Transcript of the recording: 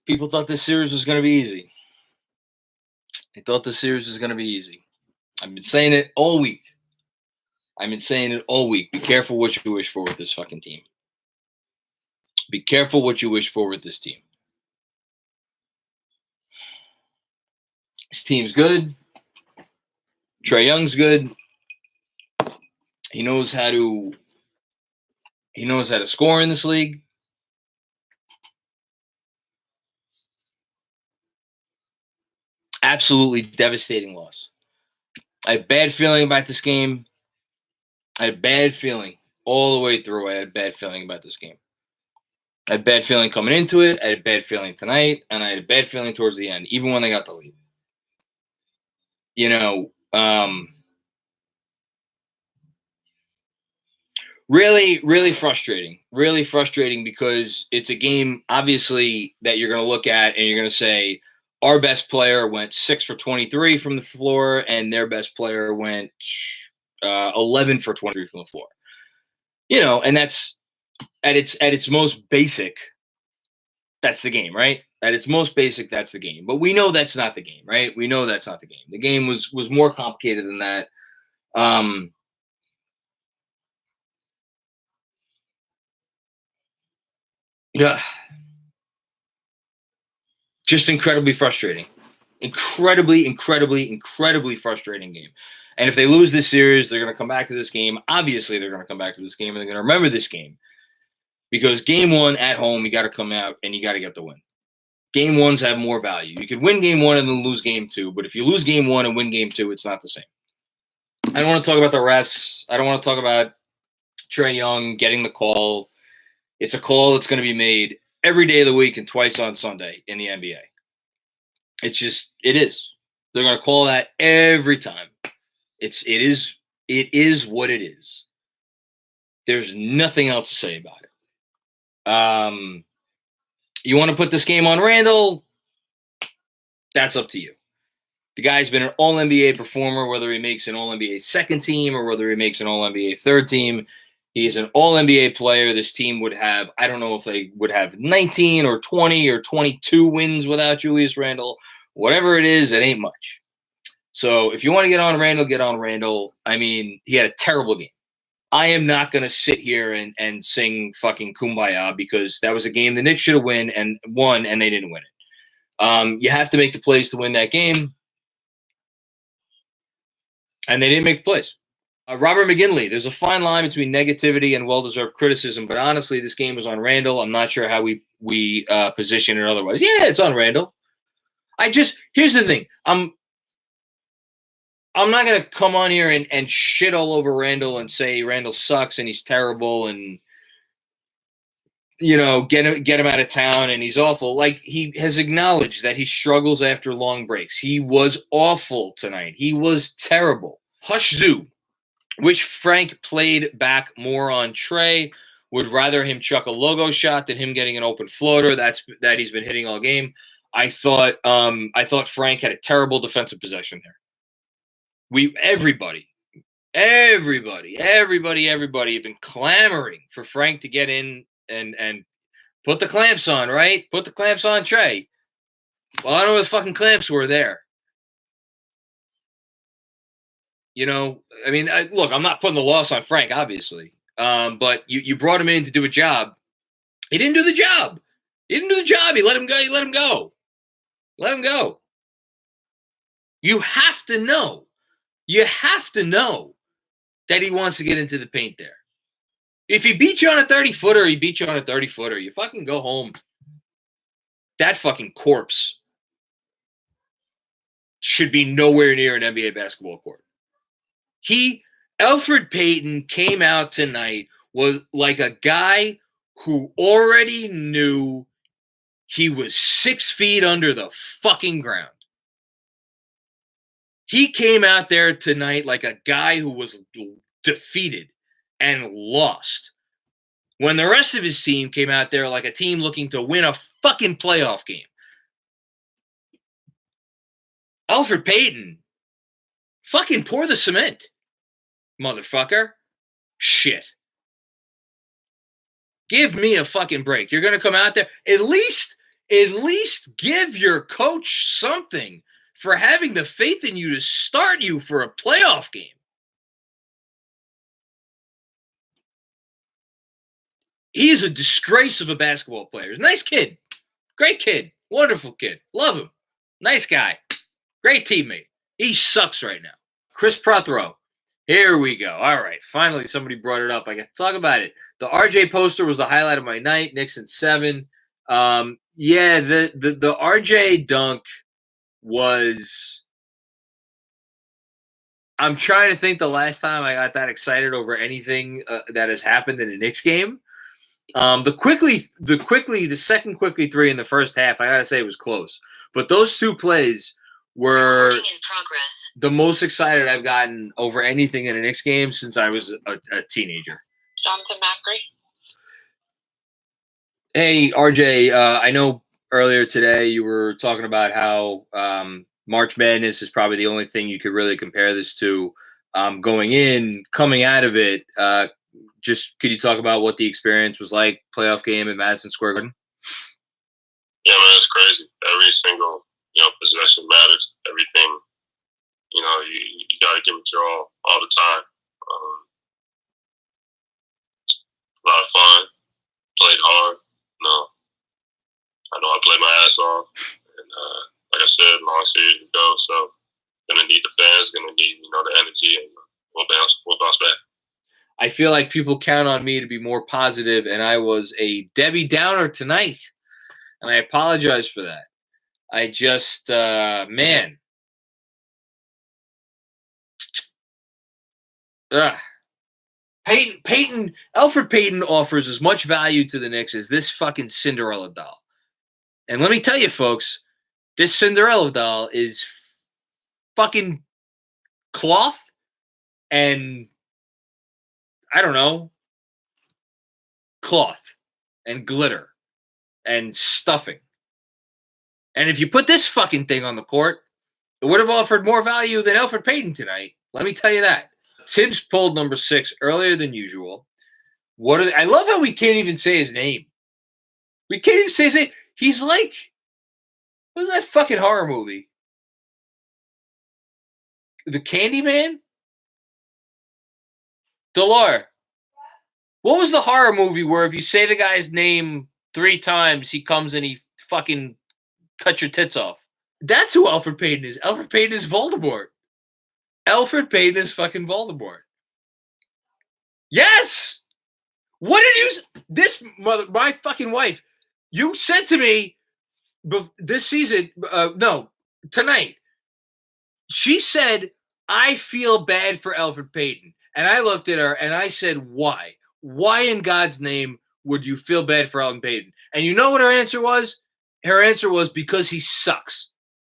People thought this series was going to be easy. They thought the series was going to be easy. I've been saying it all week. Be careful what you wish for with this fucking team. Be careful what you wish for with this team. This team's good. Trae Young's good. He knows how to score in this league. Absolutely devastating loss. I had a bad feeling about this game. I had a bad feeling all the way through. I had a bad feeling about this game. I had a bad feeling coming into it. I had a bad feeling tonight. And I had a bad feeling towards the end, even when they got the lead. Really, really frustrating. Really frustrating because it's a game, obviously, that you're going to look at and you're going to say, our best player went 6 for 23 from the floor, and their best player went 11 for 23 from the floor. And that's at its most basic. That's the game, right? At its most basic, that's the game. But we know that's not the game, right? We know that's not the game. The game was more complicated than that. Yeah. Just incredibly frustrating. Incredibly frustrating game. And if they lose this series, they're going to come back to this game. Obviously, they're going to come back to this game, and they're going to remember this game. Because game one at home, you got to come out and you got to get the win. Game ones have more value. You could win game one and then lose game two, but if you lose game one and win game two, it's not the same. I don't want to talk about the refs. I don't want to talk about Trae Young getting the call. It's a call that's going to be made every day of the week and twice on Sunday in the NBA. It is. They're going to call that every time. It is what it is. There's nothing else to say about it. You want to put this game on Randall? That's up to you. The guy's been an All-NBA performer, whether he makes an All-NBA second team or whether he makes an All-NBA third team. He's an All-NBA player. This team would have, I don't know if they would have 19 or 20 or 22 wins without Julius Randle. Whatever it is, it ain't much. So if you want to get on Randle, get on Randle. I mean, he had a terrible game. I am not going to sit here and sing fucking Kumbaya because that was a game the Knicks should have won and they didn't win it. You have to make the plays to win that game. And they didn't make the plays. Robert McGinley, there's a fine line between negativity and well-deserved criticism, but honestly, this game was on Randle. I'm not sure how we position it otherwise. Yeah, it's on Randle. Here's the thing. I'm not going to come on here and shit all over Randle and say Randle sucks and he's terrible and, get him out of town and he's awful. Like, he has acknowledged that he struggles after long breaks. He was awful tonight. He was terrible. Hush Zoo. Wish Frank played back more on Trae. Would rather him chuck a logo shot than him getting an open floater. That he's been hitting all game. I thought Frank had a terrible defensive possession there. Everybody have been clamoring for Frank to get in and put the clamps on, right? Put the clamps on Trae. Well, I don't know what the fucking clamps were there. I mean, look, I'm not putting the loss on Frank, obviously. But you brought him in to do a job. He didn't do the job. He let him go. You have to know. That he wants to get into the paint there. If he beat you on a 30-footer, he beat you on a 30-footer. You fucking go home. That fucking corpse should be nowhere near an NBA basketball court. Elfrid Payton came out tonight was like a guy who already knew he was 6 feet under the fucking ground. He came out there tonight like a guy who was defeated and lost. When the rest of his team came out there like a team looking to win a fucking playoff game. Elfrid Payton, fucking pour the cement, motherfucker. Shit. Give me a fucking break. You're going to come out there. At least at least give your coach something for having the faith in you to start you for a playoff game. He is a disgrace of a basketball player. Nice kid. Great kid. Wonderful kid. Love him. Nice guy. Great teammate. He sucks right now. Chris Prothero. Here we go. All right. Finally, somebody brought it up. I got to talk about it. The RJ poster was the highlight of my night. Knicks in 7. Yeah, the RJ dunk was. I'm trying to think the last time I got that excited over anything that has happened in a Knicks game. The second quickly three in the first half, I gotta say it was close. But those two plays were the most excited I've gotten over anything in a Knicks game since I was a teenager. Jonathan Macri. Hey, RJ, I know earlier today you were talking about how March Madness is probably the only thing you could really compare this to coming out of it. Just could you talk about what the experience was like, playoff game at Madison Square Garden? Yeah, man, it's crazy. Every single, possession matters. Everything, you got to give it your all the time. A lot of fun. Played hard. I know I played my ass off. And like I said, long series to go. So, going to need the fans, going to need, the energy, and we'll bounce back. I feel like people count on me to be more positive, and I was a Debbie Downer tonight, and I apologize for that. I just, man. Elfrid Payton offers as much value to the Knicks as this fucking Cinderella doll. And let me tell you, folks, this Cinderella doll is fucking cloth and I don't know, cloth and glitter and stuffing. And if you put this fucking thing on the court, it would have offered more value than Elfrid Payton tonight. Let me tell you that. Tibbs pulled number 6 earlier than usual. I love how we can't even say his name. We can't even say his name. He's like, what was that fucking horror movie? The Candyman? Delore. What was the horror movie where if you say the guy's name 3 times, he comes and he fucking cuts your tits off? That's who Elfrid Payton is. Elfrid Payton is Voldemort. Elfrid Payton is fucking Voldemort. Yes! What did my fucking wife, you said to me this season, tonight, she said, I feel bad for Elfrid Payton. And I looked at her and I said, why? Why in God's name would you feel bad for Elfrid Payton? And you know what her answer was? Her answer was because he sucks.